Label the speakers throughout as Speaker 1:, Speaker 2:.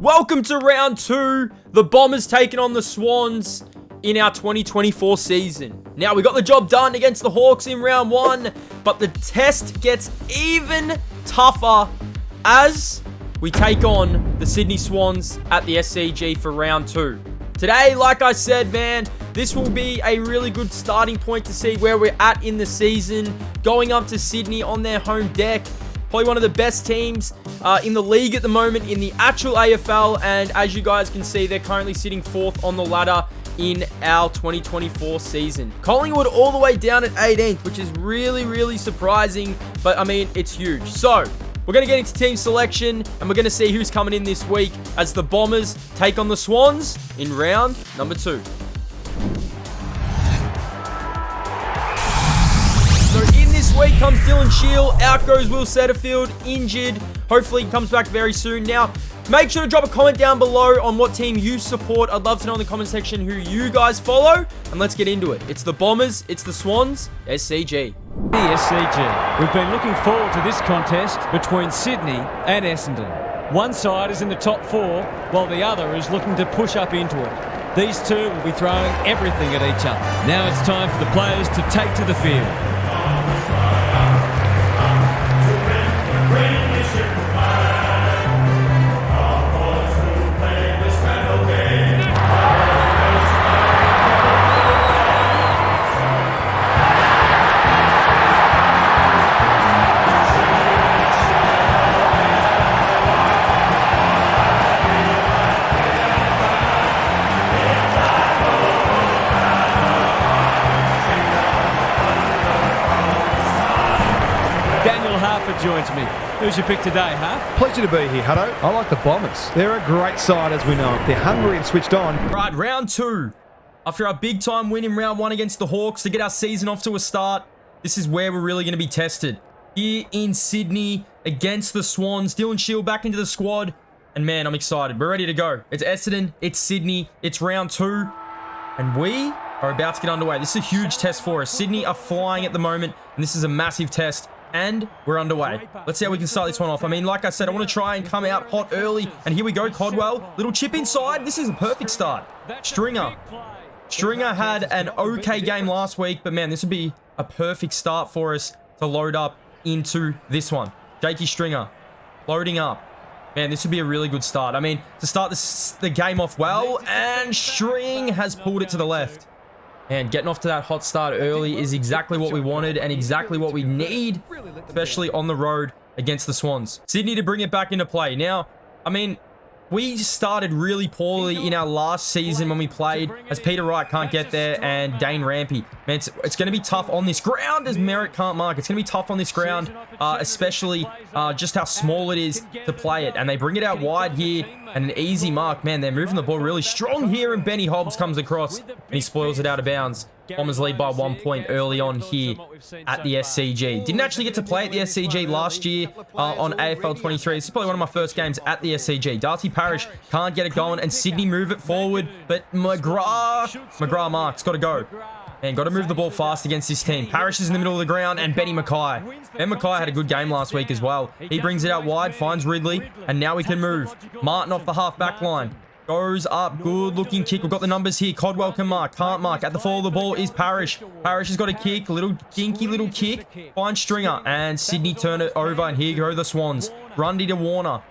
Speaker 1: Welcome to round 2. The Bombers taking on the Swans in our 2024 season. Now, we got the job done against the Hawks in round 1, but the test gets even tougher as we take on the Sydney Swans at the SCG for round 2. Today, like I said, man, this will be a really good starting point to see where we're at in the season. Going up to Sydney on their home deck. Probably one of the best teams in the league at the moment in the actual AFL. And as you guys can see, they're currently sitting 4th on the ladder in our 2024 season. Collingwood all the way down at 18th, which is really, really surprising. But, I mean, it's huge. So, we're going to get into team selection, and we're going to see who's coming in this week as the Bombers take on the Swans in round number 2. So in this week comes Dylan Shield, out goes Will Setterfield, injured. Hopefully he comes back very soon. Now, make sure to drop a comment down below on what team you support. I'd love to know in the comment section who you guys follow, and let's get into it. It's the Bombers, it's the Swans, SCG.
Speaker 2: The SCG. We've been looking forward to this contest between Sydney and Essendon. One side is in the top 4, while the other is looking to push up into it. These two will be throwing everything at each other. Now it's time for the players to take to the field. Joins me. Who's your pick today, Huff?
Speaker 3: Pleasure to be here, Hutto. I like the Bombers. They're a great side, as we know. They're hungry and switched on.
Speaker 1: Right, round 2. After our big time win in round 1 against the Hawks to get our season off to a start, this is where we're really going to be tested. Here in Sydney against the Swans. Dylan Shield back into the squad. And man, I'm excited. We're ready to go. It's Essendon. It's Sydney. It's round 2. And we are about to get underway. This is a huge test for us. Sydney are flying at the moment. And this is a massive test. And we're underway. Let's see how we can start this one off. I mean, like I said, I want to try and come out hot early. And here we go, Codwell. Little chip inside. This is a perfect start. Stringer had an okay game last week. But man, this would be a perfect start for us to load up into this one. Jakey Stringer loading up. Man, this would be a really good start. I mean, to start the game off well. And String has pulled it to the left. And getting off to that hot start early is exactly what we wanted and exactly what we need, especially on the road against the Swans. Sydney to bring it back into play. Now, I mean, we started really poorly in our last season when we played, as Peter Wright can't get there and Dane Rampy. Man, it's going to be tough on this ground as Merritt can't mark. It's going to be tough on this ground, especially just how small it is to play it. And they bring it out wide here and an easy mark. Man, they're moving the ball really strong here, and Benny Hobbs comes across and he spoils it out of bounds. Bombers lead by 1 point early on here at the SCG. Didn't actually get to play at the SCG last year on AFL 23. This is probably one of my first games at the SCG. Darcy Parish can't get it going, and Sydney move it forward, but McGrath marks, got to go. And got to move the ball fast against this team. Parish is in the middle of the ground, and Benny Mackay. Ben Mackay had a good game last week as well. He brings it out wide, finds Ridley, and now we can move. Martin off the half-back line. Goes up, good looking kick. We've got the numbers here. Codwell can mark, can't mark. At the fall of the ball is Parish. Parish has got a kick, little dinky little kick. Finds Stringer, and Sydney turn it over, and here go the Swans. Grundy to Warner.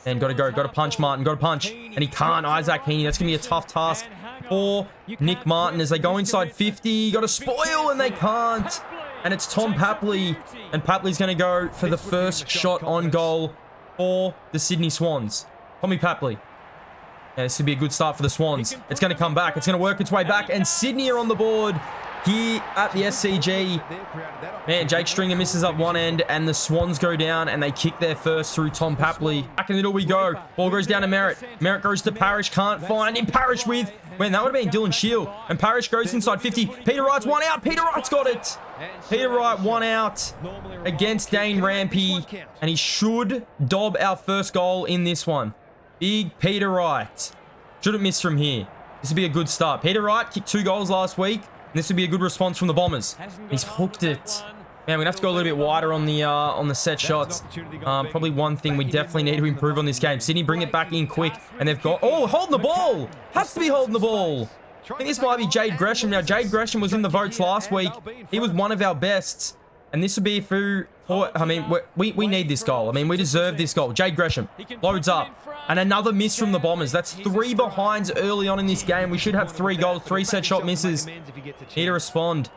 Speaker 1: And got to punch Martin, got to punch. And he can't, Isaac Heaney. That's going to be a tough task for Nick Martin as they go inside 50. Got to spoil, and they can't. And it's Tom Papley, and Papley's going to go for the first shot on goal for the Sydney Swans. Tommy Papley. Yeah, this would be a good start for the Swans. It's going to come back. It's going to work its way back. And Sydney are on the board here at the SCG. Man, Jake Stringer misses up one end, and the Swans go down, and they kick their first through Tom Papley. Back in the middle we go. Ball goes down to Merritt. Merritt goes to Parish. Can't find him. Parish with... Man, that would have been Dylan Shield. And Parish goes inside 50. Peter Wright's one out. Peter Wright's got it. Peter Wright one out against Dane Rampy. And he should dob our first goal in this one. Big Peter Wright. Shouldn't miss from here. This would be a good start. Peter Wright kicked 2 goals last week. And this would be a good response from the Bombers. He's hooked it. Man, we're gonna have to go a little bit wider on the set shots. Probably one thing we definitely need to improve on this game. Sydney bring it back in quick, and they've got holding the ball. Has to be holding the ball. I think this might be Jade Gresham. Now, Jade Gresham was in the votes last week. He was one of our bests, and this would be for I mean, we need this goal. I mean, we deserve this goal. Jade Gresham loads up, and another miss from the Bombers. That's 3 behinds early on in this game. We should have 3 goals, 3 set shot misses. Need to respond.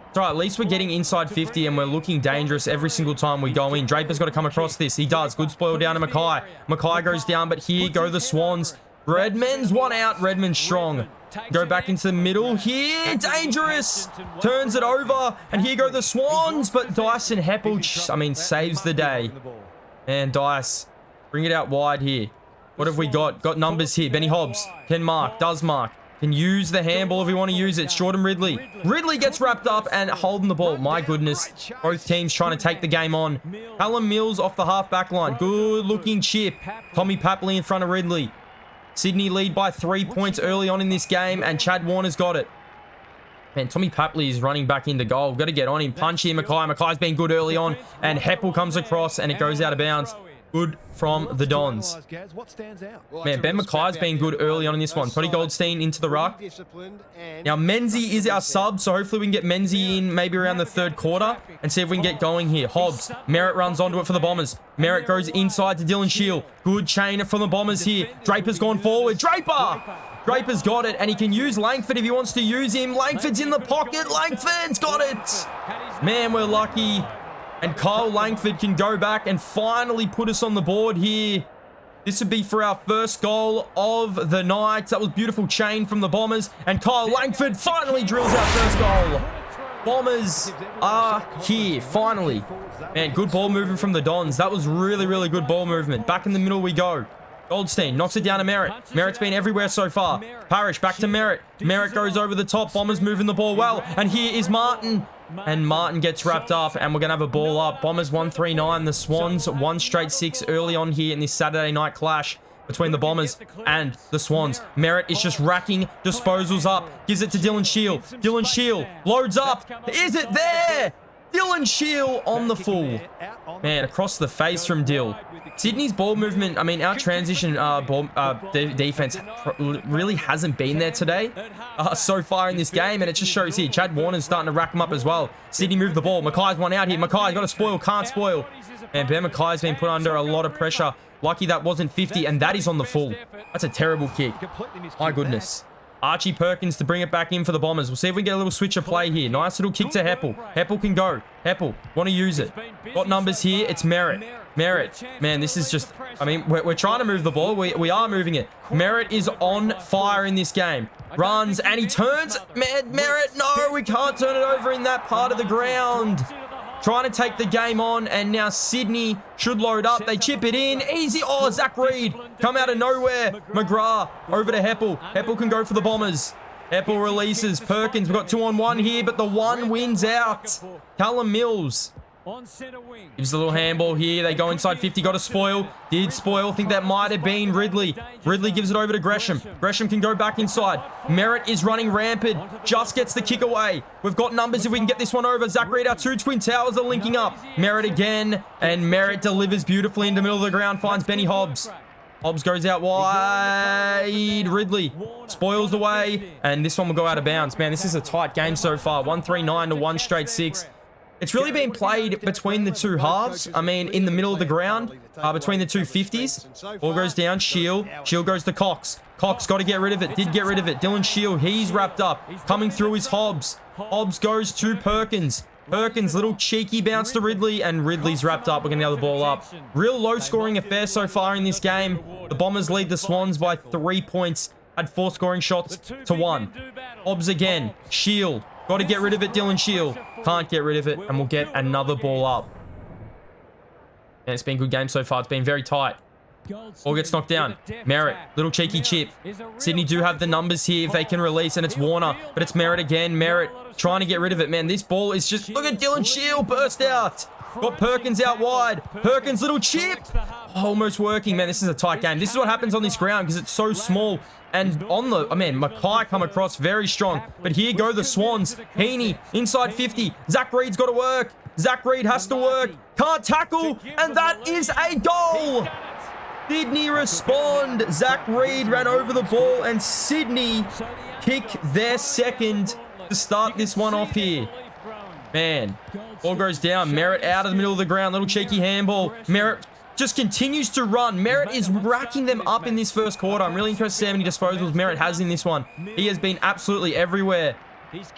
Speaker 1: It's all right, at least we're getting inside 50 and we're looking dangerous every single time we go in. Draper's got to come across this. He does. Good spoil down to Mackay. Mackay goes down, but here go the Swans. Redmond's one out. Redmond strong. Go back into the middle here. Dangerous. Turns it over. And here go the Swans. But Dyson Heppel, I mean, saves the day. And Dice, bring it out wide here. What have we got? Got numbers here. Benny Hobbs can mark. Does mark. Can use the handball if we want to use it. Jordan Ridley. Ridley gets wrapped up and holding the ball. My goodness. Both teams trying to take the game on. Callum Mills off the half back line. Good looking chip. Tommy Papley in front of Ridley. Sydney lead by 3 points early on in this game, and Chad Warner's got it. Man, Tommy Papley is running back into goal. Got to get on him. Punch here, Mackay. Mackay's been good early on, and Heppel comes across, and it goes out of bounds. Good from the Dons. Man, Ben Mackay's been good early on in this one. Toddy Goldstein into the ruck. Now, Menzie is our sub, so hopefully we can get Menzie in maybe around the 3rd quarter and see if we can get going here. Hobbs. Merritt runs onto it for the Bombers. Merritt goes inside to Dylan Shield. Good chainer from the Bombers here. Draper's gone forward. Draper's got it, and he can use Langford if he wants to use him. Langford's in the pocket. Langford's got it. Man, we're lucky. And Kyle Langford can go back and finally put us on the board here. This would be for our first goal of the night. That was beautiful chain from the Bombers. And Kyle Langford finally drills our first goal. Bombers are here, finally. Man, good ball movement from the Dons. That was really, really good ball movement. Back in the middle we go. Goldstein knocks it down to Merritt. Merritt's been everywhere so far. Parrish back to Merritt. Merritt goes over the top. Bombers moving the ball well. And here is Martin. And Martin gets wrapped up, and we're going to have a ball up. Bombers 1-3-9. The Swans 1 straight 6 early on here in this Saturday night clash between the Bombers and the Swans. Merritt is just racking disposals up. Gives it to Dylan Shield. Dylan Shield loads up. Is it there? Dylan Shield on the full. Man, across the face from Dill. Sydney's ball movement, I mean, our transition defense really hasn't been there today so far in this game, and it just shows here. Chad Warner's starting to rack them up as well. Sydney moved the ball. Mackay's one out here. Mackay's got to spoil, can't spoil. And Ben Mackay's been put under a lot of pressure. Lucky that wasn't 50, and that is on the full. That's a terrible kick. My goodness. Archie Perkins to bring it back in for the Bombers. We'll see if we can get a little switch of play here. Nice little kick to Heppel. Heppel can go. Heppel, want to use it. Got numbers here. It's Merritt. Merritt. Man, this is just... I mean, we're trying to move the ball. We are moving it. Merritt is on fire in this game. Runs, and he turns. Merritt, no, we can't turn it over in that part of the ground. Trying to take the game on, and now Sydney should load up. They chip it in. Easy. Oh, Zach Reed. Come out of nowhere. McGrath over to Heppel. Heppel can go for the Bombers. Heppel releases. Perkins, we've got 2-on-1 here, but the one wins out. Callum Mills gives a little handball here. They go inside 50. Got a spoil. Did spoil. Think that might have been Ridley. Ridley gives it over to Gresham. Gresham can go back inside. Merritt is running rampant. Just gets the kick away. We've got numbers if we can get this one over. Zach Reed, our 2 twin towers are linking up. Merritt again. And Merritt delivers beautifully in the middle of the ground. Finds Benny Hobbs. Hobbs goes out wide. Ridley spoils away. And this one will go out of bounds. Man, this is a tight game so far. 1-3-9 to 1 straight 6. It's really been played between the 2 halves. I mean, in the middle of the ground, between the 2 50s. Ball goes down. Shield. Shield goes to Cox. Cox got to get rid of it. Did get rid of it. Dylan Shield, he's wrapped up. Coming through is Hobbs. Hobbs goes to Perkins. Perkins, little cheeky bounce to Ridley, and Ridley's wrapped up. We're going to get the ball up. Real low-scoring affair so far in this game. The Bombers lead the Swans by 3 points. Had 4 scoring shots to 1. Hobbs again. Shield. Got to get rid of it, Dylan Shield. Can't get rid of it, and we'll get another ball up. And it's been a good game so far. It's been very tight. Ball gets knocked down. Merritt, little cheeky chip. Sydney do have the numbers here if they can release, and it's Warner. But it's Merritt again. Merritt trying to get rid of it. Man, this ball is just... Look at Dylan Shield burst out. Got Perkins out wide. Perkins, little chip. Almost working, man. This is a tight game. This is what happens on this ground because it's so small. And on the, Mackay come across very strong. But here go the Swans. Heaney, inside 50. Zach Reed's got to work. Zach Reed has to work. Can't tackle. And that is a goal. Sydney respond. Zach Reed ran over the ball. And Sydney kick their second to start this one off here. Man, ball goes down. Merritt out of the middle of the ground. Little cheeky handball. Merritt just continues to run. Merritt is racking them up in this first quarter. I'm really interested to see how many disposals Merritt has in this one. He has been absolutely everywhere.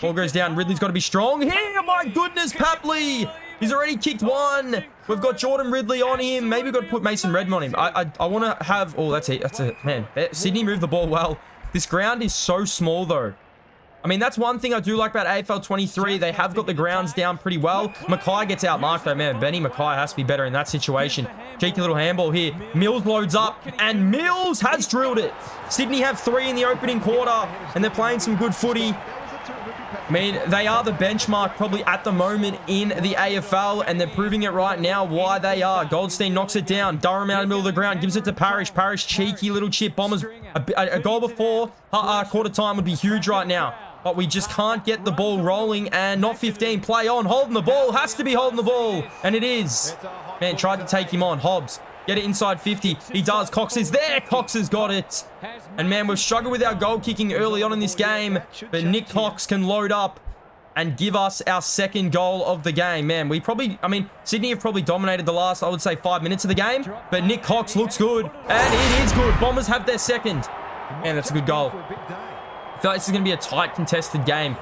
Speaker 1: Ball goes down. Ridley's got to be strong. Here, my goodness, Papley. He's already kicked one. We've got Jordan Ridley on him. Maybe we've got to put Mason Redmond on him. I want to have... Oh, that's it. That's it. Man, Sydney moved the ball well. This ground is so small, though. I mean, that's one thing I do like about AFL 23. They have got the grounds down pretty well. Mackay gets out marked, though, man. Benny Mackay has to be better in that situation. Cheeky little handball here. Mills loads up, and Mills has drilled it. Sydney have 3 in the opening quarter, and they're playing some good footy. I mean, they are the benchmark probably at the moment in the AFL, and they're proving it right now why they are. Goldstein knocks it down. Durham out in the middle of the ground, gives it to Parrish. Parrish, cheeky little chip. Bombers, a goal before quarter time would be huge right now. But we just can't get the ball rolling, and not 15. Play on, holding the ball. Has to be holding the ball, and it is. Man, tried to take him on. Hobbs, get it inside 50. He does. Cox is there. Cox has got it. And, man, we've struggled with our goal kicking early on in this game, but Nick Cox can load up and give us our second goal of the game. Man, Sydney have probably dominated the last, I would say, 5 minutes of the game, but Nick Cox looks good, and it is good. Bombers have their second. Man, that's a good goal. I feel like this is going to be a tight, contested game.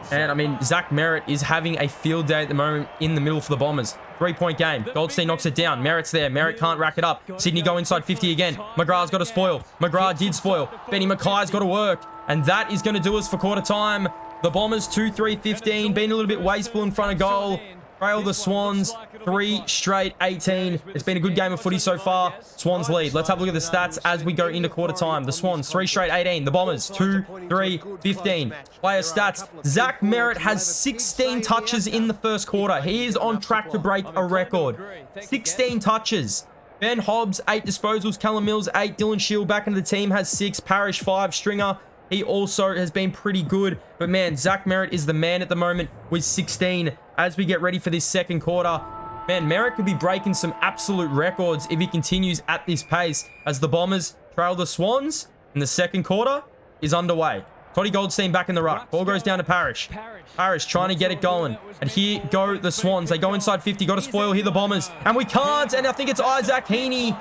Speaker 1: And, Zach Merritt is having a field day at the moment in the middle for the Bombers. 3-point game. Goldstein knocks it down. Merritt's there. Merritt can't rack it up. Sydney go inside 50 again. McGrath's got to spoil. McGrath did spoil. Benny Mackay's got to work. And that is going to do us for quarter time. The Bombers 2-3-15. Been a little bit wasteful in front of goal. Trail the Swans 3 straight 18. It's been a good game of footy so far. Swans lead. Let's have a look at the stats as we go into quarter time. The Swans 3 straight 18. The Bombers 2-3-15. Player stats. Zach Merritt has 16 touches in the first quarter. He is on track to break a record. 16 touches. Ben Hobbs 8 disposals. Callum Mills 8. Dylan Shield back into the team has 6. Parrish 5. Stringer, he also has been pretty good. But, man, Zach Merritt is the man at the moment with 16 as we get ready for this second quarter. Man, Merritt could be breaking some absolute records if he continues at this pace as the Bombers trail the Swans, and the second quarter is underway. Toddy Goldstein back in the ruck. Ball goes down to Parrish. Parrish trying to get it going. And here go the Swans. They go inside 50. Got to spoil here the Bombers. And we can't. And I think it's Isaac Heaney.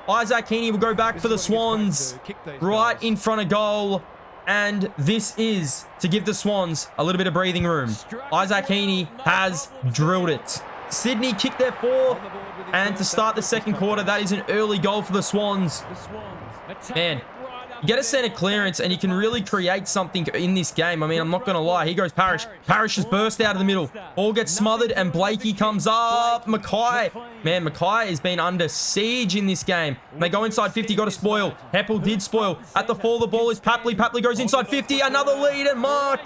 Speaker 1: Isaac Heaney will go back for the Swans right in front of goal. And this is to give the Swans a little bit of breathing room. Isaac Heaney has drilled it. Sydney kicked their 4th. And to start the second quarter, that is an early goal for the Swans. Man, you get a center clearance and you can really create something in this game. I'm not going to lie. Here goes Parrish. Parrish has burst out of the middle. Ball gets smothered and Blakey comes up. Mackay. Man, Mackay has been under siege in this game. They go inside 50. Got to spoil. Heppel did spoil. At the fall, the ball is Papley. Papley goes inside 50. Another lead and mark.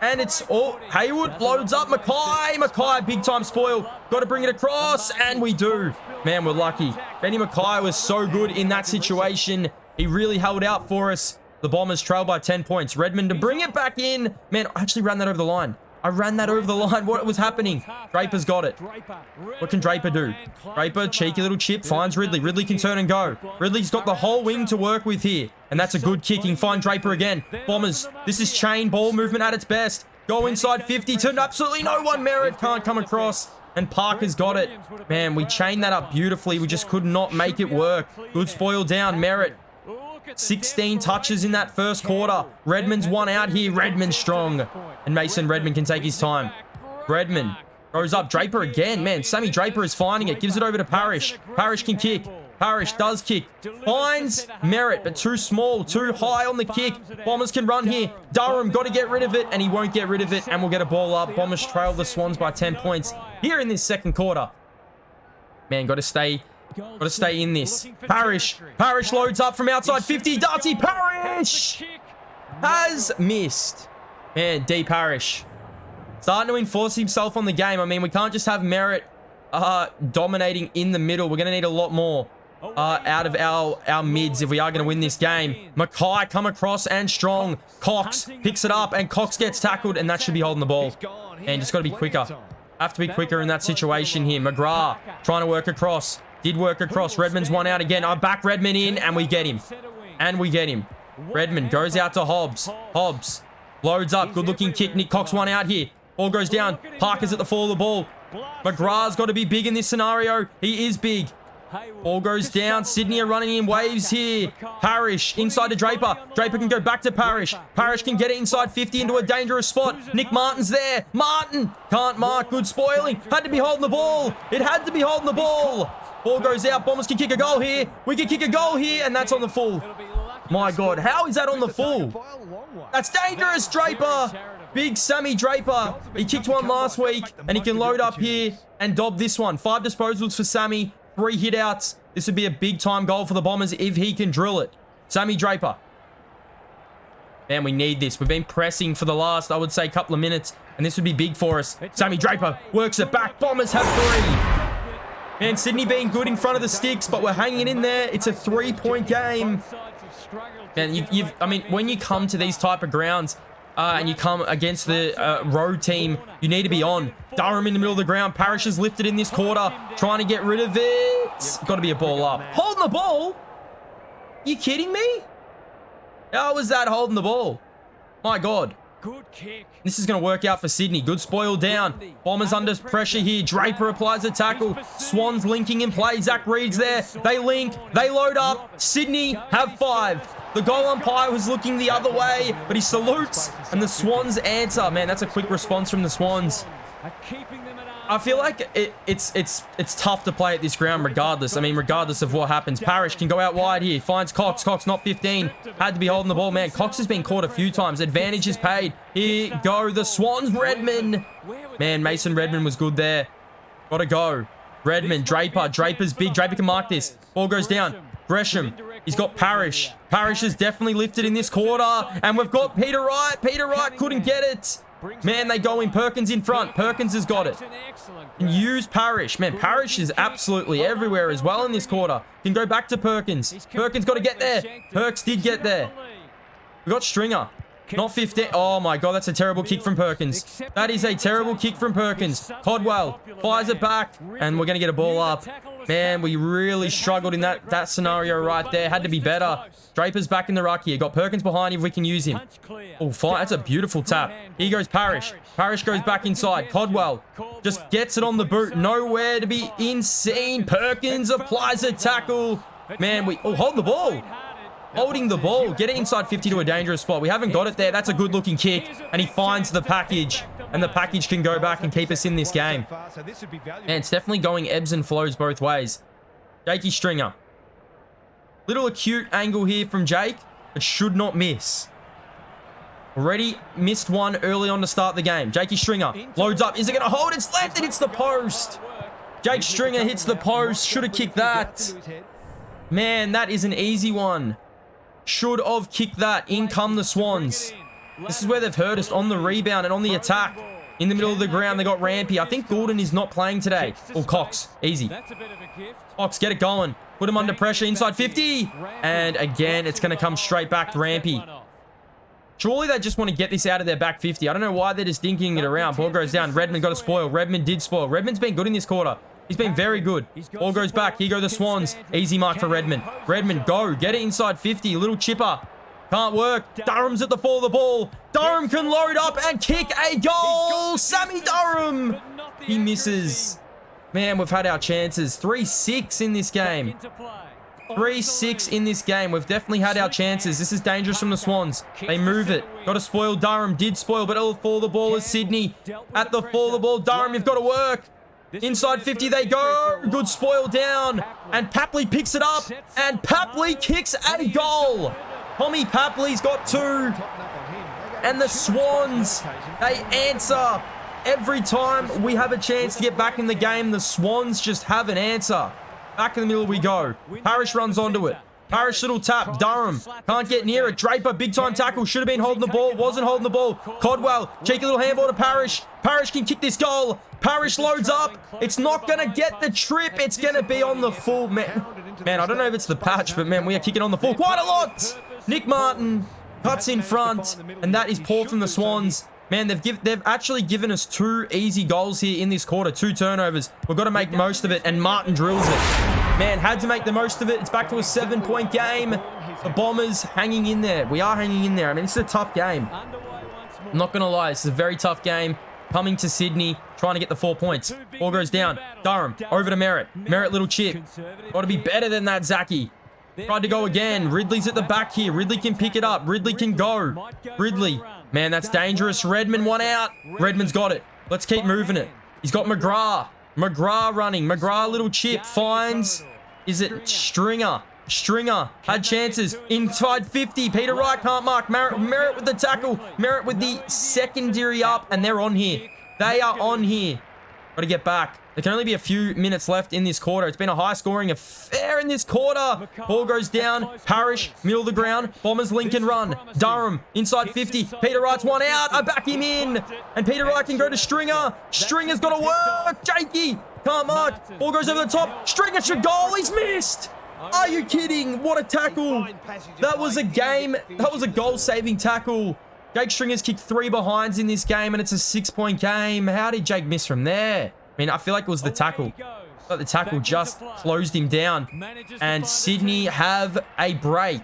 Speaker 1: And it's all Haywood loads up Mackay. Mackay, big time spoil. Got to bring it across. And we do. Man, we're lucky. Benny Mackay was so good in that situation. He really held out for us. The Bombers trail by 10 points. Redmond to bring it back in. Man, I actually ran that over the line. I ran that over the line. What was happening? Draper's got it. What can Draper do? Draper, cheeky little chip, finds Ridley. Ridley can turn and go. Ridley's got the whole wing to work with here. And that's a good kicking. Find Draper again. Bombers, this is chain ball movement at its best. Go inside 50 to absolutely no one. Merritt can't come across. And Parker's got it. Man, we chained that up beautifully. We just could not make it work. Good spoil down. Merritt. 16 touches in that first quarter. Redmond's one out here. Redmond strong. And Mason Redmond can take his time. Redmond throws up. Draper again. Man, Sammy Draper is finding it. Gives it over to Parrish. Parrish can kick. Parrish does kick. Finds Merritt, but too small. Too high on the kick. Bombers can run here. Durham got to get rid of it, and he won't get rid of it. And we'll get a ball up. Bombers trail the Swans by 10 points here in this second quarter. Man, got to stay in this. Parrish loads up from outside 50. Darcy Parrish has missed. Man, D Parrish starting to enforce himself on the game. We can't just have Merritt dominating in the middle. We're going to need a lot more out of our mids if we are going to win this game. Mackay come across and strong. Cox picks it up and Cox gets tackled, and that should be holding the ball. And just got to be quicker. Have to be quicker in that situation here. McGrath trying to work across. Did work across. Redmond's one out again. I back Redmond in, and we get him. And we get him. Redmond goes out to Hobbs. Hobbs loads up. Good looking kick. Nick Cox one out here. Ball goes down. Parker's at the fall of the ball. McGrath's got to be big in this scenario. He is big. Ball goes down. Sydney are running in waves here. Parrish inside to Draper. Draper can go back to Parrish. Parrish can get it inside 50 into a dangerous spot. Nick Martin's there. Martin can't mark. Good spoiling. Had to be holding the ball. It had to be holding the ball. Ball goes out. Bombers can kick a goal here. We can kick a goal here, and that's on the full. My God, how is that on the full? That's dangerous, Draper. Big Sammy Draper. He kicked one last week, and he can load up here and dob this one. 5 disposals for Sammy. 3 hit-outs. This would be a big-time goal for the Bombers if he can drill it. Sammy Draper. Man, we need this. We've been pressing for the last, I would say, couple of minutes, and this would be big for us. Sammy Draper works it back. Bombers have 3. Man, Sydney being good in front of the sticks, but we're hanging in there. It's a 3-point game. Man, I mean, when you come to these type of grounds, and you come against the road team, you need to be on. Durham in the middle of the ground. Parrish is lifted in this quarter, trying to get rid of it. Got to be a ball up. Holding the ball? You kidding me? How was that holding the ball? My God.
Speaker 2: Good kick.
Speaker 1: This is going to work out for Sydney. Good spoil down. Bombers under pressure here. Draper applies a tackle. Swans linking in play. Zach Reed's there. They link. They load up. Sydney have 5. The goal umpire was looking the other way, but he salutes, and the Swans answer. Man, that's a quick response from the Swans. I feel like it's tough to play at this ground regardless. I mean, regardless of what happens. Parrish can go out wide here. Finds Cox. Cox not 15. Had to be holding the ball. Man, Cox has been caught a few times. Advantage is paid. Here go the Swans. Redmond. Man, Mason Redmond was good there. Gotta go. Redmond. Draper. Draper's big. Draper can mark this. Ball goes down. Gresham. He's got Parrish. Parrish is definitely lifted in this quarter. And we've got Peter Wright. Peter Wright couldn't get it. Man, they go in. Perkins in front. Perkins has got it. And use Parrish. Man, Parrish is absolutely everywhere as well in this quarter. Can go back to Perkins. Perkins got to get there. Perks did get there. We got Stringer. Not 15. Oh my God, that's a terrible kick from Perkins. That is a terrible kick from Perkins. Codwell fires it back, and we're going to get a ball up. Man, we really struggled in that scenario right there. Had to be better. Draper's back in the ruck here. Got Perkins behind if we can use him. Oh, fine. That's a beautiful tap. Here goes Parrish. Parrish goes back inside. Codwell just gets it on the boot. Nowhere to be seen. Perkins applies a tackle. Man, hold the ball. Holding the ball. Get it inside 50 to a dangerous spot. We haven't got it there. That's a good looking kick. And he finds the package. And the package can go back and keep us in this game. And it's definitely going ebbs and flows both ways. Jakey Stringer. Little acute angle here from Jake. But should not miss. Already missed one early on to start the game. Jakey Stringer loads up. Is it going to hold? It's left. It hits the post. Jake Stringer hits the post. Should have kicked that. Man, that is an easy one. Should have kicked that. In come the Swans. This is where they've hurt us on the rebound and on the attack. In the middle of the ground, they got Rampy. I think Gordon is not playing today. Oh, Cox. Easy. Cox, get it going. Put him under pressure inside 50. And again, it's going to come straight back to Rampy. Surely they just want to get this out of their back 50. I don't know why they're just dinking it around. Ball goes down. Redmond got a spoil. Redmond did spoil. Redmond's been good in this quarter. He's been very good. Ball goes back. Here go the Swans. Easy mark for Redmond. Redmond, go. Get it inside 50. Little chipper. Can't work. Durham's at the fall of the ball. Durham can load up and kick a goal. Sammy Durham. He misses. Man, we've had our chances. 3-6 in this game. 3-6 in this game. We've definitely had our chances. This is dangerous from the Swans. They move it. Got to spoil. Durham did spoil, but at the fall of the ball is Sydney. At the fall of the ball, Durham, you've got to work. Inside 50 they go. Good spoil down. And Papley picks it up. And Papley kicks a goal. Tommy Papley's got 2. And the Swans, they answer. Every time we have a chance to get back in the game, the Swans just have an answer. Back in the middle we go. Parrish runs onto it. Parrish little tap. Durham can't get near it. Draper, big time tackle. Should have been holding the ball. Wasn't holding the ball. Codwell, cheeky little handball to Parrish. Parrish can kick this goal. Parrish loads up. It's not going to get the trip. It's going to be on the full. Man, I don't know if it's the patch, but man, we are kicking on the full quite a lot. Nick Martin cuts in front, and that is poor from the Swans. Man, they've actually given us 2 easy goals here in this quarter. 2 turnovers. We've got to make most of it, and Martin drills it. Man, had to make the most of it. It's back to a 7-point game. The Bombers hanging in there. We are hanging in there. I mean, this is a tough game. I'm not going to lie. This is a very tough game. Coming to Sydney, trying to get the 4 points. Ball goes down. Durham, over to Merritt. Merritt, little chip. Got to be better than that, Zachy. Tried to go again. Ridley's at the back here. Ridley can pick it up. Ridley can go. Ridley. Man, that's dangerous. Redmond, one out. Redmond's got it. Let's keep moving it. He's got McGrath. McGrath running. McGrath, little chip. Finds. Is it Stringer? Stringer had chances. Inside 50. Peter Wright can't mark. Merritt with the tackle. Merritt with the secondary up. And they're on here. They are on here. Got to get back. There can only be a few minutes left in this quarter. It's been a high-scoring affair in this quarter. Ball goes down. Parrish, middle of the ground. Bombers Lincoln run. Durham, inside 50. Peter Wright's one out. I back him in. And Peter Wright can go to Stringer. Stringer's got to work. Jakey can't mark. Ball goes over the top. Stringer should goal. He's missed. Are you kidding? What a tackle. That was a game. That was a goal-saving tackle. Jake Stringer's kicked 3 behinds in this game, and it's a 6-point game. How did Jake miss from there? I mean, I feel like it was the tackle. But the tackle just closed him down. And Sydney have a break.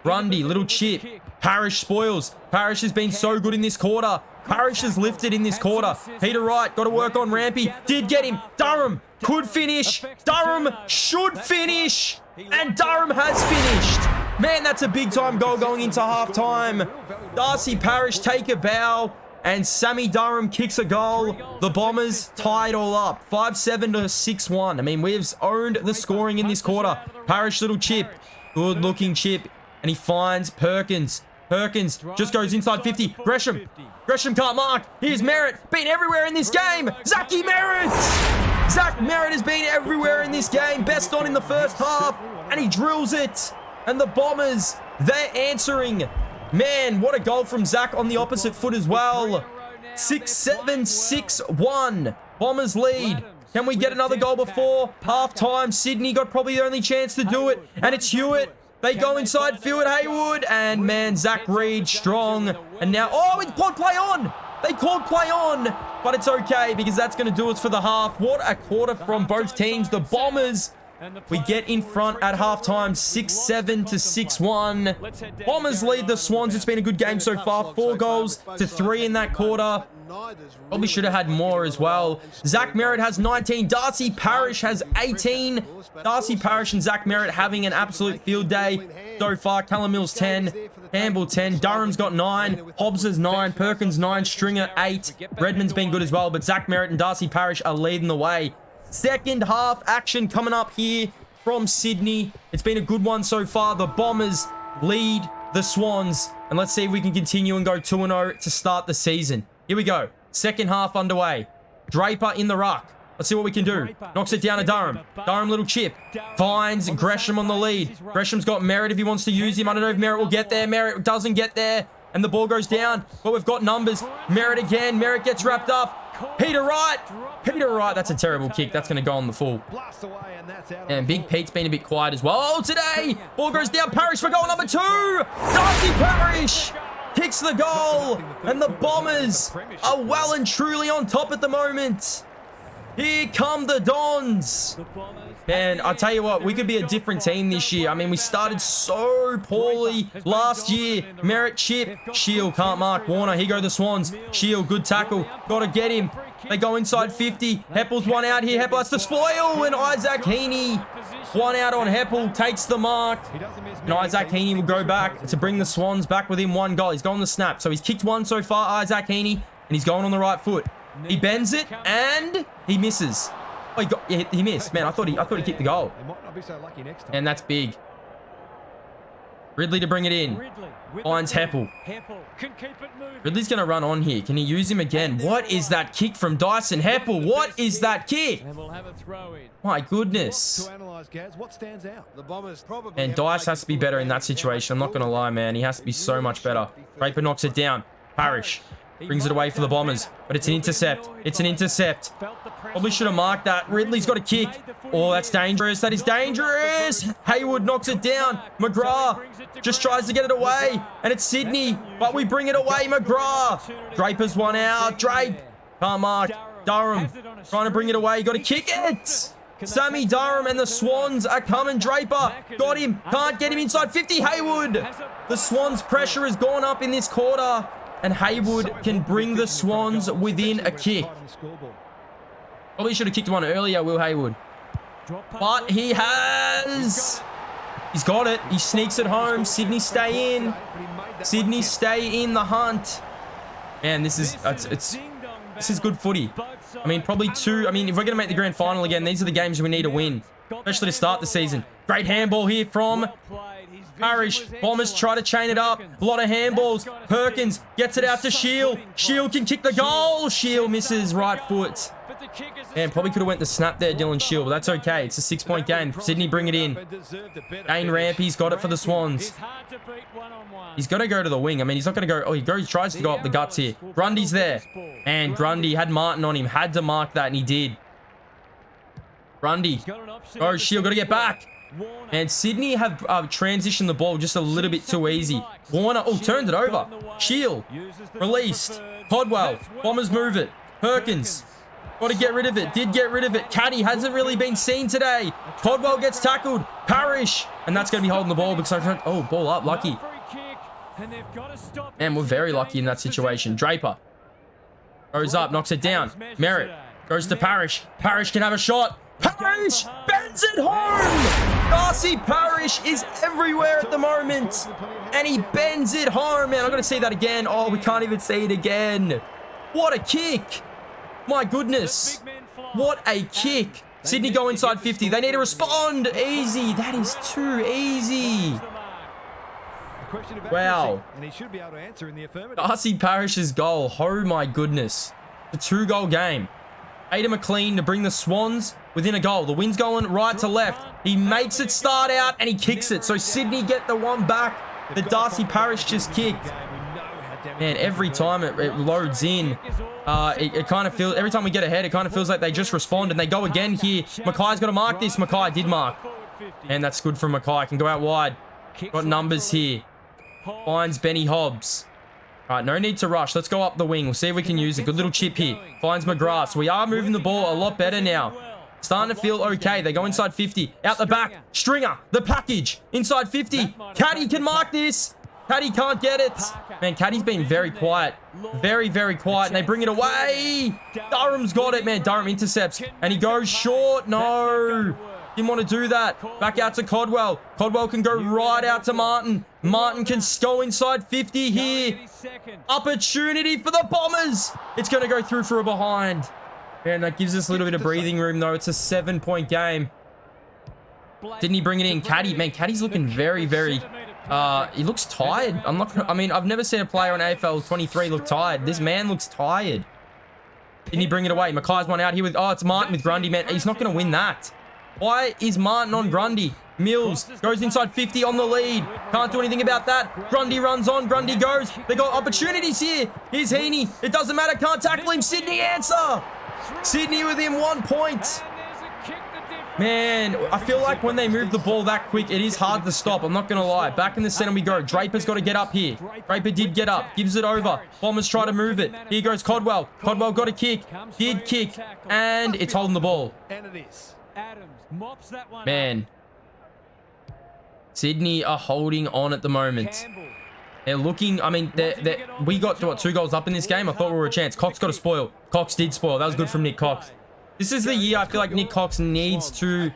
Speaker 1: Grundy, little chip. Parrish spoils. Parrish has been so good in this quarter. Parrish has lifted in this quarter. Peter Wright, got to work on Rampy. Did get him. Durham could finish. Durham should finish. And Durham has finished. Man, that's a big-time goal going into halftime. Darcy Parrish take a bow. And Sammy Durham kicks a goal. The Bombers tie it all up. 5-7 to 6-1. I mean, we've owned the scoring in this quarter. Parrish, little chip. Good-looking chip. And he finds Perkins. Perkins just goes inside 50. Gresham. Gresham can't mark. Here's Merritt. Been everywhere in this game. Zachy Merritt. Zach Merritt has been everywhere in this game. Best on in the first half. And he drills it. And the Bombers, they're answering. Man, what a goal from Zach on the opposite foot as well. 6-7, 6-1. Bombers lead. Can we get another goal before halftime? Sydney got probably the only chance to do it. And it's Hewitt. They go inside Field Haywood. And man, Zach Reed strong. And now, oh, it's called play on. They called play on. But it's okay because that's going to do us for the half. What a quarter from both teams. The Bombers, we get in front at halftime, 6-7 to 6-1. Bombers lead the Swans. It's been a good game so far. 4 goals to 3 in that quarter. Probably should have had more as well. Zach Merritt has 19. Darcy Parrish has 18. Darcy Parrish and Zach Merritt having an absolute field day so far. Callum Mills 10. Campbell 10. Durham's got 9. Hobbs has 9. Perkins 9. Stringer 8. Redmond's been good as well, but Zach Merritt and Darcy Parrish are leading the way. Second half action coming up here from Sydney. It's been a good one so far. The Bombers lead the Swans. And let's see if we can continue and go 2-0 to start the season. Here we go. Second half underway. Draper in the ruck. Let's see what we can do. Knocks it down to Durham. Durham, little chip. Finds Gresham on the lead. Gresham's got Merritt if he wants to use him. I don't know if Merritt will get there. Merritt doesn't get there. And the ball goes down. But we've got numbers. Merritt again. Merritt gets wrapped up. Peter Wright. Peter Wright. That's a terrible kick. That's going to go on the full. And Big Pete's been a bit quiet as well. Oh, today. Ball goes down. Parrish for goal number 2. Darcy Parrish kicks the goal. And the Bombers are well and truly on top at the moment. Here come the Dons. And I'll tell you what, we could be a different team this year. I mean, we started so poorly last year. Merritt, chip. Shield can't mark. Warner, here go the Swans. Shield, good tackle. Got to get him. They go inside 50. Heppel's one out here. Heppel has to spoil. And Isaac Heaney, one out on Heppel, takes the mark. And Isaac Heaney will go back to bring the Swans back within 1 goal. He's gone the snap. So he's kicked 1 so far, Isaac Heaney. And he's going on the right foot. He bends it, and he misses. Oh, he missed. Man, I thought he kicked the goal. And that's big. Ridley to bring it in. Finds Heppel. Ridley's going to run on here. Can he use him again? What is that kick from Dyson Heppel? What is that kick? My goodness. And Dice has to be better in that situation. I'm not going to lie, man. He has to be so much better. Draper knocks it down. Parrish. Brings it away for the Bombers. But it's an intercept. It's an intercept. Probably should have marked that. Ridley's got a kick. Oh, that's dangerous. That is dangerous. Haywood knocks it down. McGrath just tries to get it away. And it's Sydney. But we bring it away. McGrath. Draper's one out. Drape. Can't mark. Durham trying to bring it away. Got to kick it. Sammy Durham and the Swans are coming. Draper got him. Can't get him inside 50. Haywood. The Swans' pressure has gone up in this quarter. And Haywood can bring the Swans within a kick. Probably should have kicked one earlier, Will Haywood. But he has. He's got it. He sneaks it home. Sydney stay in. Sydney stay in the hunt. Man, this is good footy. I mean, probably two. I mean, if we're going to make the grand final again, these are the games we need to win, especially to start the season. Great handball here from Parrish. Bombers try to chain it up. A lot of handballs. Perkins gets it out to Shield. Shield can kick the goal. Shield misses right foot. Man, probably could have went the snap there, Dylan Shield, but that's okay. It's a 6-point game. Sydney bring it in. Dane Rampy's got it for the Swans. He's going to go to the wing. I mean, he's not going to go. Oh, he tries to go up the guts here. Grundy's there. And Grundy had Martin on him. Had to mark that, and he did. Grundy. Oh, Shield, got to get back. And Sydney have transitioned the ball just a little bit too easy. Warner, oh, turned it over. Shield. Released. Codwell. Bombers move it. Perkins. Got to get rid of it. Did get rid of it. Caddy hasn't really been seen today. Codwell gets tackled. Parrish. And that's going to be holding the ball because I... Oh, ball up. Lucky. And we're very lucky in that situation. Draper. Goes up. Knocks it down. Merritt. Goes to Parrish. Parrish can have a shot. Parrish bends it home. Darcy Parrish is everywhere at the moment. And he bends it home. Man, I'm going to see that again. Oh, we can't even see it again. What a kick. My goodness. What a kick. Sydney go inside 50. They need to respond. Easy. That is too easy. Wow. Darcy Parrish's goal. Oh my goodness. The 2-goal game. Ada McLean to bring the Swans within a goal. The wind's going right to left. He makes it start out and he kicks it. So Sydney get the one back that Darcy Parrish just kicked. Man, every time it loads in, it kind of feels, every time we get ahead, it kind of feels like they just respond and they go again here. Mackay's got to mark this. Mackay did mark. And that's good from Mackay. Can go out wide. Got numbers here. Finds Benny Hobbs. All right, no need to rush. Let's go up the wing. We'll see if we can use a good little chip here. Finds McGrath. So we are moving the ball a lot better now. Starting to feel okay. They go inside 50. Out the back. Stringer. The package. Inside 50. Caddy can mark this. Caddy can't get it. Man, Caddy's been very quiet. Very, very quiet. And they bring it away. Durham's got it, man. Durham intercepts. And he goes short. No. Didn't want to do that. Back out to Codwell. Codwell can go right out to Martin. Martin can go inside 50 here. Opportunity for the Bombers. It's going to go through for a behind. Man, that gives us a little bit of breathing room, though. It's a 7-point game. Didn't he bring it in? Caddy. Man, Caddy's looking very, very... he looks tired. I mean, I've never seen a player on AFL 23 look tired. This man looks tired. Didn't he bring it away? Mackay's one out here with... Oh, it's Martin with Grundy, man. He's not going to win that. Why is Martin on Grundy? Mills goes inside 50 on the lead. Can't do anything about that. Grundy runs on. Grundy goes. They got opportunities here. Here's Heaney. It doesn't matter. Can't tackle him. Sydney answer. Sydney within 1 point. Man, I feel like when they move the ball that quick, it is hard to stop. I'm not going to lie. Back in the center we go. Draper's got to get up here. Draper did get up. Gives it over. Bombers try to move it. Here goes Codwell. Codwell got a kick. Did kick. And it's holding the ball. Man. Sydney are holding on at the moment. They're looking, I mean, we got, what, 2 goals up in this game? I thought we were a chance. Cox got a spoil. Cox did spoil. That was good from Nick Cox. This is the year I feel like Nick Cox needs to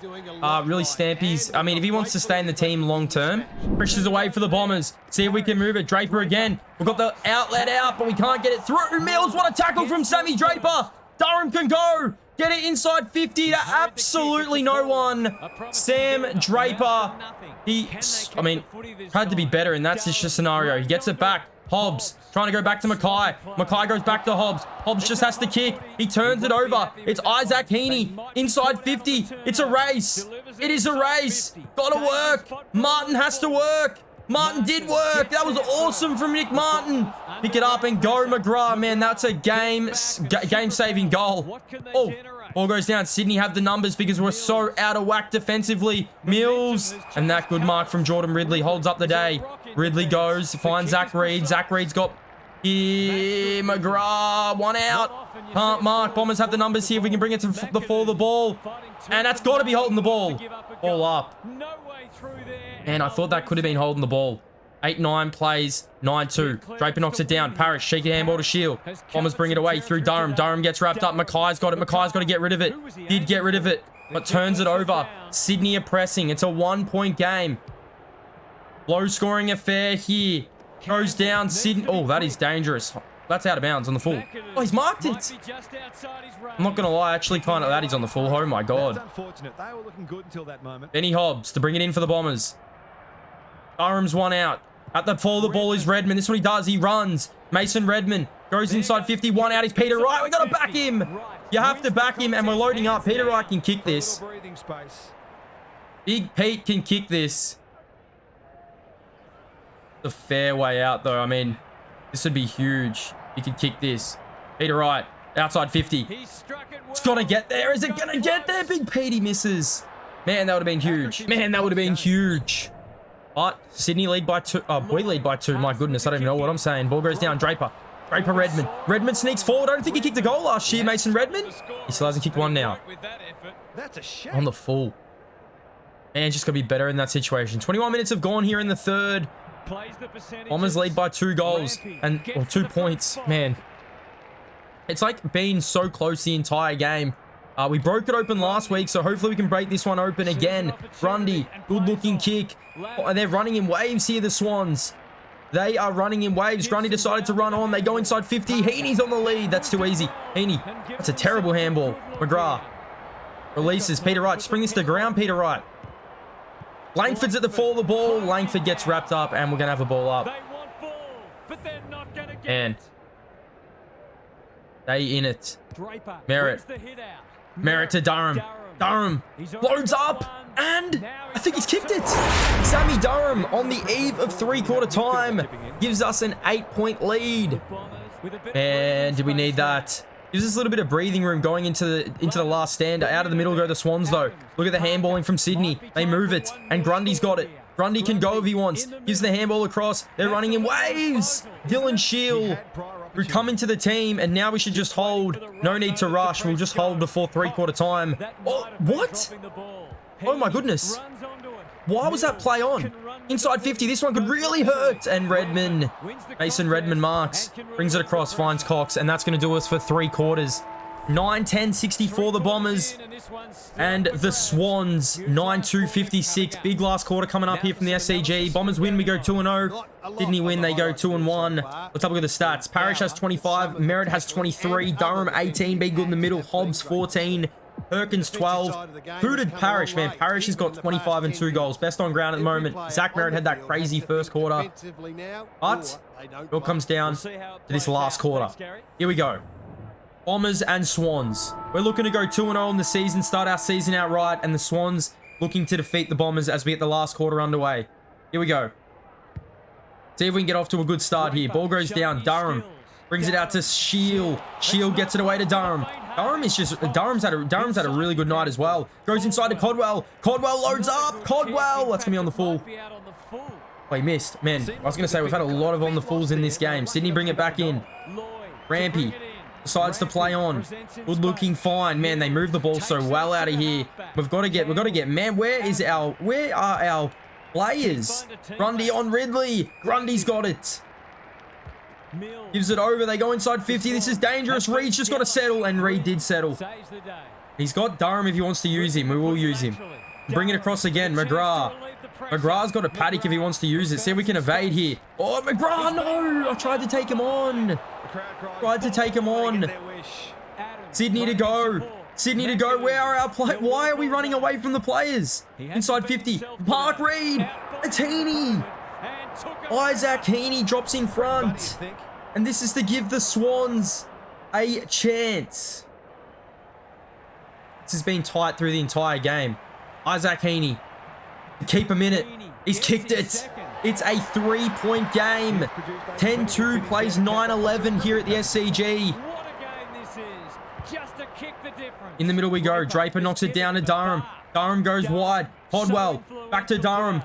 Speaker 1: really stamp his... I mean, if he wants to stay in the team long term, pushes away for the Bombers. See if we can move it. Draper again. We've got the outlet out, but we can't get it through. Mills, what a tackle from Sammy Draper. Durham can go. Get it inside 50 to absolutely no one. Sam Draper. I mean, had to be better in that scenario. He gets it back. Hobbs trying to go back to Mackay. Mackay goes back to Hobbs. Hobbs just has to kick. He turns it over. It's Isaac Heaney inside 50. It's a race. It is a race. Gotta work. Martin has to work. Martin did work. That was awesome from Nick Martin. Pick it up and go, McGrath. Man, that's a game-saving goal. Oh, ball goes down. Sydney have the numbers because we're so out of whack defensively. Mills. And that good mark from Jordan Ridley holds up the day. Ridley goes, finds Zach Reed. Zach Reed's got here. McGrath, one out. Can't mark. Bombers have the numbers here. If we can bring it to the fall of the ball. And that's got to be holding the ball. Ball up. And I thought that could have been holding the ball. 8-9 plays, 9-2. Draper knocks it down. Parrish, shake your handball to Shield. Bombers bring it away through Durham. Durham gets wrapped up. Mackay's got it. Mackay's got to get rid of it. Did get rid of it, but turns it over. Sydney are pressing. It's a 1-point game. Low scoring affair here. Goes down. Sydney. Oh, that is dangerous. That's out of bounds on the full. Oh, he's marked it. I'm not going to lie. Actually, kind of that he's on the full. Oh, my God.
Speaker 3: That's unfortunate. They were looking good until that moment.
Speaker 1: Benny Hobbs to bring it in for the Bombers. Durham's one out. At the fall of the ball is Redmond. This is what he does. He runs. Mason Redmond goes inside 51 out. He's Peter Wright. We got to back him. You have to back him, and we're loading up. Peter Wright can kick this. Big Pete can kick this. The fair way out, though. I mean, this would be huge. He could kick this. Peter Wright, outside 50. It's going to get there. Is it going to get there? Big Petey misses. Man, that would have been huge. Man, that would have been huge. But Sydney lead by 2. We lead by 2. My goodness, I don't even know what I'm saying. Ball goes down. Draper. Draper Redmond. Redmond sneaks forward. I don't think he kicked a goal last year, Mason Redmond. He still hasn't kicked one now. On the full. Man, just got to be better in that situation. 21 minutes have gone here in the third. Bombers lead by 2 goals or 2 points. Man, it's like being so close the entire game. We broke it open last week, so hopefully we can break this one open again. Grundy, good-looking kick. Oh, they're running in waves here, the Swans. They are running in waves. Grundy decided to run on. They go inside 50. Heaney's on the lead. That's too easy. Heaney, that's a terrible handball. McGrath releases. Peter Wright, just bring this to ground, Peter Wright. Langford's at the fall of the ball. Langford gets wrapped up, and we're going to have a ball up. And they in it. Merritt. Merritt to Durham. Durham loads up, and I think he's kicked it. Sammy Durham on the eve of three-quarter time gives us an 8-point lead. And did we need that? Gives us a little bit of breathing room going into the last stand. Out of the middle go the Swans, though. Look at the handballing from Sydney. They move it, and Grundy's got it. Grundy can go if he wants. Gives the handball across. They're running in waves. Dylan Shield, who come into the team, and now we should just hold. No need to rush. We'll just hold before three-quarter time. Oh, what? Oh, my goodness. Why was that play on? Inside 50. This one could really hurt. And Redmond, Mason Redmond marks. Brings it across, finds Cox, and that's going to do us for 3 quarters. 9-10-64 the Bombers, and the Swans 9-2-56. Big last quarter coming up here from the SCG. Bombers win, we go 2-0. Sydney win, they go 2-1. Let's have a look at the stats. Parrish has 25, Merritt has 23, Durham 18, be good in the middle, Hobbs 14, Perkins 12. Who did Parrish, man? Parrish has got 25 and 2 goals. Best on ground at the moment. Zach Merritt had that crazy first quarter. But it all comes down to this last quarter. Here we go. Bombers and Swans. We're looking to go 2-0 in the season, start our season out right, and the Swans looking to defeat the Bombers as we get the last quarter underway. Here we go. See if we can get off to a good start here. Ball goes down. Durham brings it out to Shield. Shield gets it away to Durham. Durham's had a really good night as well. Goes inside to Codwell. Codwell loads up. Codwell. That's going to be on the full. Oh, he missed. Man, I was going to say, we've had a lot of on the fulls in this game. Sydney bring it back in. Rampy decides to play on. Good looking fine. Man, they move the ball so well out of here. We've got to get, man, where are our players? Grundy on Ridley. Grundy's got it. Gives it over. They go inside 50. This is dangerous. Reed's just got to settle, and Reed did settle. He's got Durham if he wants to use him. We will use him. Bring it across again. McGrath. McGrath's got a paddock if he wants to use it. See if we can evade here. Oh, McGrath, no! I tried to take him on. Sydney to go. Sydney to go. Where are our players? Why are we running away from the players? Inside 50. Park Reed. It's Heaney. Isaac Heaney drops in front. And this is to give the Swans a chance. This has been tight through the entire game. Isaac Heaney. Keep him in it. He's kicked it. It's a 3-point game. 10-2 plays 9-11 here at the SCG.
Speaker 2: What a game this is. Just to kick the difference.
Speaker 1: In the middle we go. Draper knocks it down to Durham. Durham goes wide. Codwell back to Durham.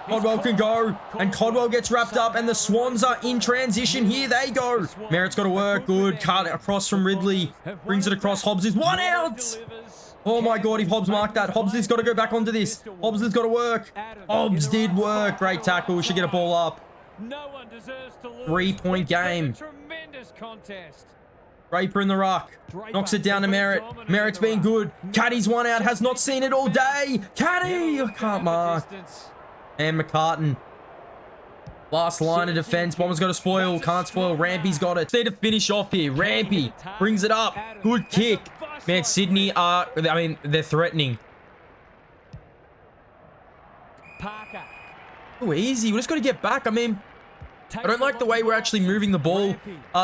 Speaker 1: Codwell can go, and Codwell gets wrapped up, and the Swans are in transition. Here they go. Merritt's got to work. Good cut across from Ridley. Brings it across. Hobbs is one out. Oh my God, if Hobbs marked that. Hobbs has got to go back onto this. Hobbs has got to work. Hobbs did work. Great tackle. We should get a ball up.
Speaker 2: No one deserves to lose.
Speaker 1: 3-point game.
Speaker 2: Tremendous contest.
Speaker 1: Draper in the ruck. Knocks it down to Merritt. Merritt's been good. Caddy's one out. Has not seen it all day. Caddy! I can't mark. And McCartan. Last line of defense. Bomber's got to spoil. Can't spoil. Rampy's got it. Need to finish off here. Rampy brings it up. Good kick. Man, Sydney are... I mean, they're threatening.
Speaker 2: Parker.
Speaker 1: Oh, easy. We just got to get back. I mean... I don't like the way we're actually moving the ball,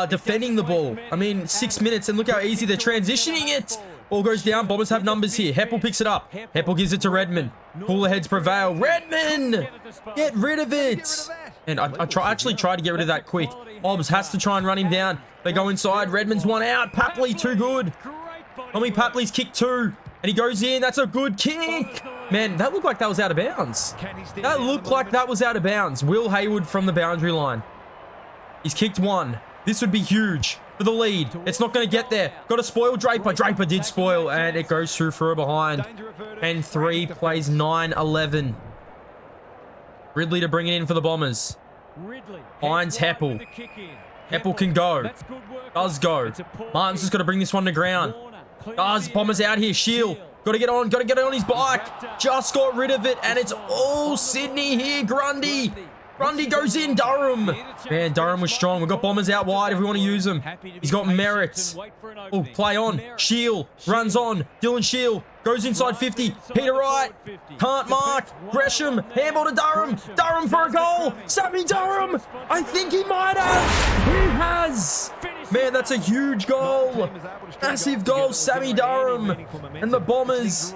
Speaker 1: defending the ball. I mean, 6 minutes, and look how easy they're transitioning it. Ball goes down. Bombers have numbers here. Heppel picks it up. Heppel gives it to Redmond. Cooler heads prevail. Redmond! Get rid of it! And I actually tried to get rid of that quick. Hobbs has to try and run him down. They go inside. Redmond's one out. Papley, too good. Tommy Papley's kick two. And he goes in. That's a good kick. Man, that looked like that was out of bounds. That looked like that was out of bounds. Will Hayward from the boundary line. He's kicked one. This would be huge for the lead. It's not going to get there. Got to spoil Draper. Draper did spoil, and it goes through for a behind. And 3 plays 9-11. Ridley to bring it in for the Bombers. Finds Heppel. Heppel can go. Does go. Martin's just got to bring this one to ground. Does. Bombers out here. Shield. Got to get on. Got to get it on his bike. Just got rid of it, and it's all Sydney here. Grundy. Grundy goes in. Durham. Man, Durham was strong. We've got Bombers out wide if we want to use them. He's got Merritt. Oh, play on. Shield. Runs on. Dylan Shield. Goes inside 50. Peter Wright. Can't mark. Gresham. Handball to Durham. Durham for a goal. Sammy Durham. I think he might have. He has. Man, that's a huge goal. Massive goal. Sammy Durham. And the Bombers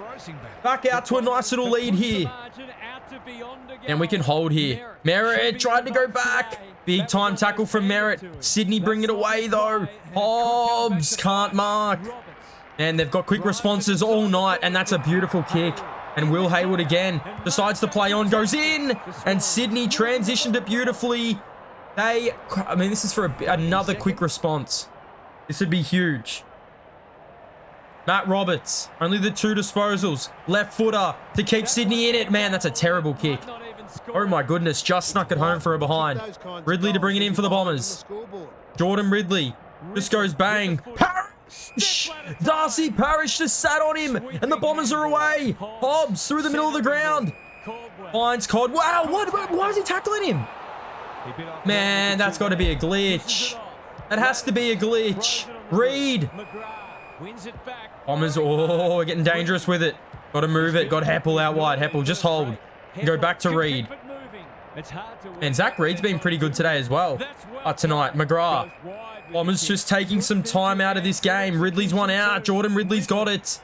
Speaker 1: back out to a nice little lead here. And we can hold here. Merritt tried to go back. Big time tackle from Merritt. Sydney bring it away though. Hobbs can't mark. And they've got quick responses all night. And that's a beautiful kick. And Will Hayward again decides to play on. Goes in. And Sydney transitioned it beautifully. I mean, this is for another quick response. This would be huge. Matt Roberts, only the 2 disposals. Left footer to keep Sydney in it. Man, that's a terrible kick. Oh my goodness, just snuck it home for a behind. Ridley to bring it in for the Bombers. Jordan Ridley just goes bang. Parrish! Darcy Parrish just sat on him, and the Bombers are away. Hobbs through the middle of the ground. Finds Cod. Wow, why is he tackling him? Man, that's got to be a glitch. That has to be a glitch. Reed. Bombers, oh, getting dangerous with it. Got to move it. Got Heppel out wide. Heppel, just hold. Go back to Reed. And Zach Reed's been pretty good today as well. Tonight, McGrath. Bombers just taking some time out of this game. Ridley's one out. Jordan Ridley's got it.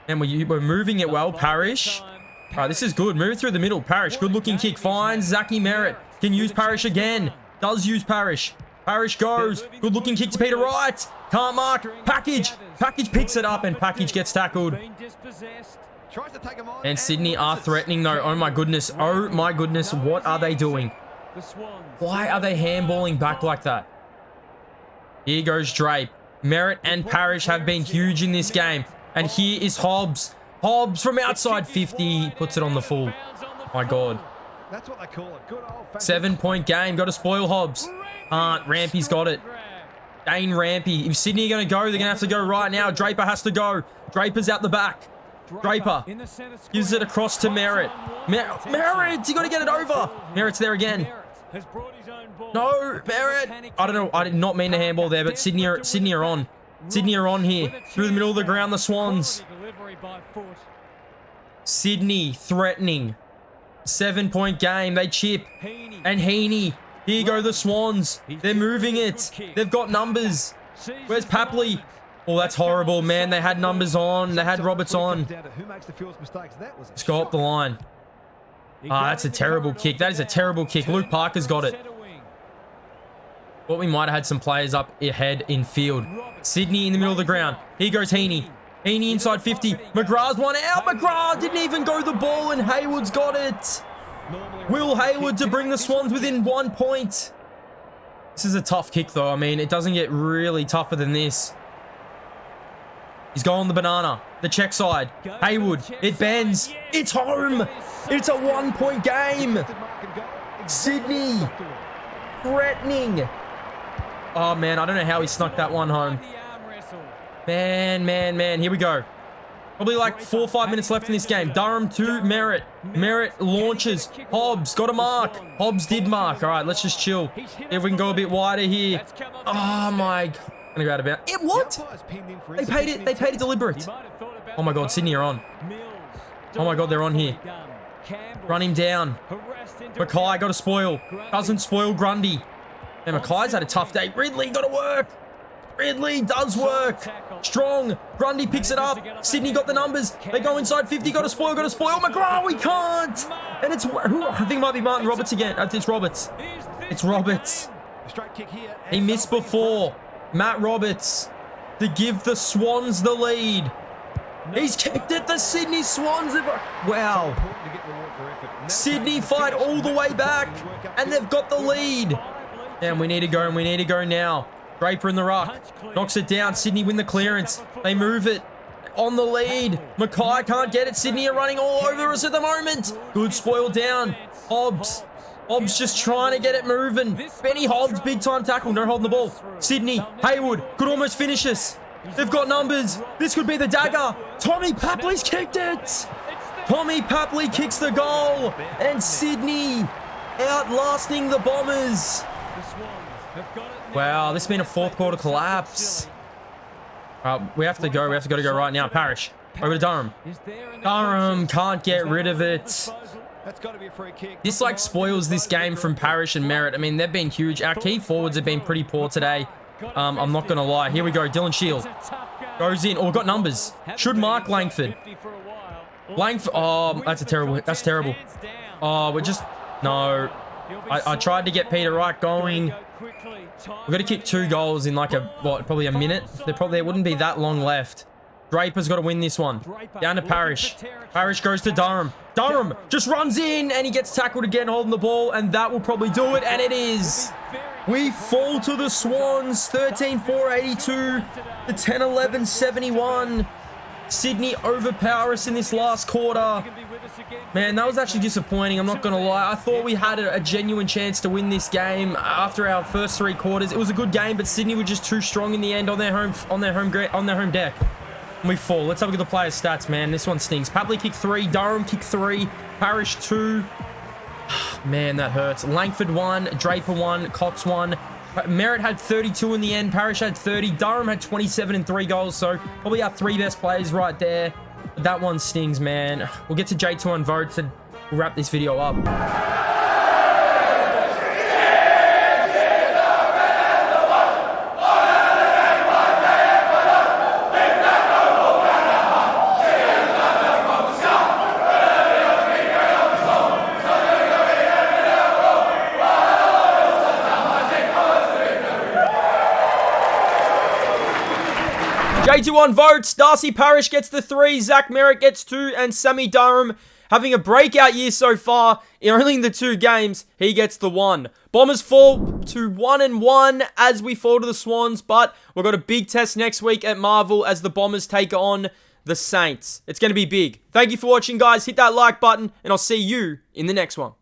Speaker 1: And we're moving it well. Parrish. All right, this is good. Move through the middle. Parrish, good looking kick. Finds Zachy Merritt. Can use Parrish again. Does use Parrish. Parrish goes. Good looking kick to Peter Wright. Can't mark. Package. Package picks it up and Package gets tackled. And Sydney are threatening though. Oh my goodness. Oh my goodness. What are they doing? Why are they handballing back like that? Here goes Drape. Merritt and Parrish have been huge in this game. And here is Hobbs. Hobbs from outside 50. Puts it on the full. My God.
Speaker 3: That's what they call it. Good old
Speaker 1: 7-point game. Got to spoil Hobbs. Rampy's got it. Dane Rampy. If Sydney are going to go, they're going to have to go right now. Draper has to go. Draper's out the back. Draper gives it across to Merritt. Merritt, you got to get it over. Merritt's there again. No, Merritt. I don't know. I did not mean to handball there, but Sydney are on. Sydney are on here. Through the middle of the ground, the Swans. Sydney threatening. 7-point game. They chip. And Heaney. Here go the Swans. They're moving it. They've got numbers. Where's Papley? Oh, that's horrible, man. They had numbers on. They had Roberts on. Let's go up the line. Ah, that's a terrible kick. That is a terrible kick. Luke Parker's got it. Thought we might have had some players up ahead in field. Sydney in the middle of the ground. Here goes Heaney. Heaney inside 50. McGrath's one out. McGrath didn't even go the ball, and Hayward's got it. Will Hayward to bring the Swans within 1 point. This is a tough kick, though. I mean, it doesn't get really tougher than this. He's going the banana. The check side. Hayward. It bends. It's home. It's a 1 point game. Sydney. Threatening. Oh, man. I don't know how he snuck that one home. Man. Here we go. Probably like 4 or 5 minutes left in this game. Durham to Merritt. Merritt launches. Hobbs got a mark. Hobbs did mark. All right, let's just chill. If we can go a bit wider here. Oh, my God. I'm going to go out of bounds. What? They paid it deliberate. Oh, my God. Sydney are on. Oh, my God. They're on here. Run him down. Mackay got a spoil. Doesn't spoil Grundy. And Mackay's had a tough day. Ridley got to work. Ridley does work. Strong. Grundy picks it up. Sydney got the numbers. They go inside 50. Got a spoil. McGrath, we can't. And it's who? I think it might be Martin Roberts again. It's Roberts. It's Roberts. He missed before. Matt Roberts to give the Swans the lead. He's kicked it. The Sydney Swans have... Wow. Sydney fight all the way back. And they've got the lead. And we need to go. And we need to go now. Draper in the ruck. Knocks it down. Sydney win the clearance. They move it. On the lead. Mackay can't get it. Sydney are running all over us at the moment. Good spoil down. Hobbs. Hobbs just trying to get it moving. Benny Hobbs, big time tackle. No holding the ball. Sydney. Hayward. Could almost finish us. They've got numbers. This could be the dagger. Tommy Papley's kicked it. Tommy Papley kicks the goal. And Sydney outlasting the Bombers. Wow, this has been a fourth quarter collapse. We have to go. We have to go right now. Parrish. Over to Durham. Durham can't get rid of it. This like spoils this game from Parrish and Merritt. I mean, they've been huge. Our key forwards have been pretty poor today. I'm not going to lie. Here we go. Dylan Shield goes in. Oh, got numbers. Should mark Langford. Langford. Oh, that's terrible. That's terrible. Oh, we're just... No. I tried to get Peter Wright going. We've got to kick 2 goals in like probably a minute. There wouldn't be that long left. Draper's got to win this one. Down to Parrish. Parrish goes to Durham. Durham just runs in and he gets tackled again holding the ball, and that will probably do it, and it is. We fall to the Swans. 13-4-82 to 10-11-71. Sydney overpower us in this last quarter. Man, that was actually disappointing. I'm not going to lie. I thought we had a genuine chance to win this game after our first 3 quarters. It was a good game, but Sydney were just too strong in the end on their home deck. And we fall. Let's have a look at the players' stats, man. This one stings. Papley kicked 3. Durham kicked 3. Parrish 2. Man, that hurts. Langford 1. Draper 1. Cox 1. Merritt had 32 in the end. Parrish had 30. Durham had 27 and 3 goals. So probably our 3 best players right there. But that one stings, man. We'll get to J2 on votes and we'll wrap this video up. J2 on votes. Darcy Parrish gets the 3. Zach Merritt gets 2. And Sammy Durham, having a breakout year so far, only in the 2 games, he gets the 1. Bombers fall to 1-1 as we fall to the Swans. But we've got a big test next week at Marvel as the Bombers take on the Saints. It's going to be big. Thank you for watching, guys. Hit that like button, and I'll see you in the next one.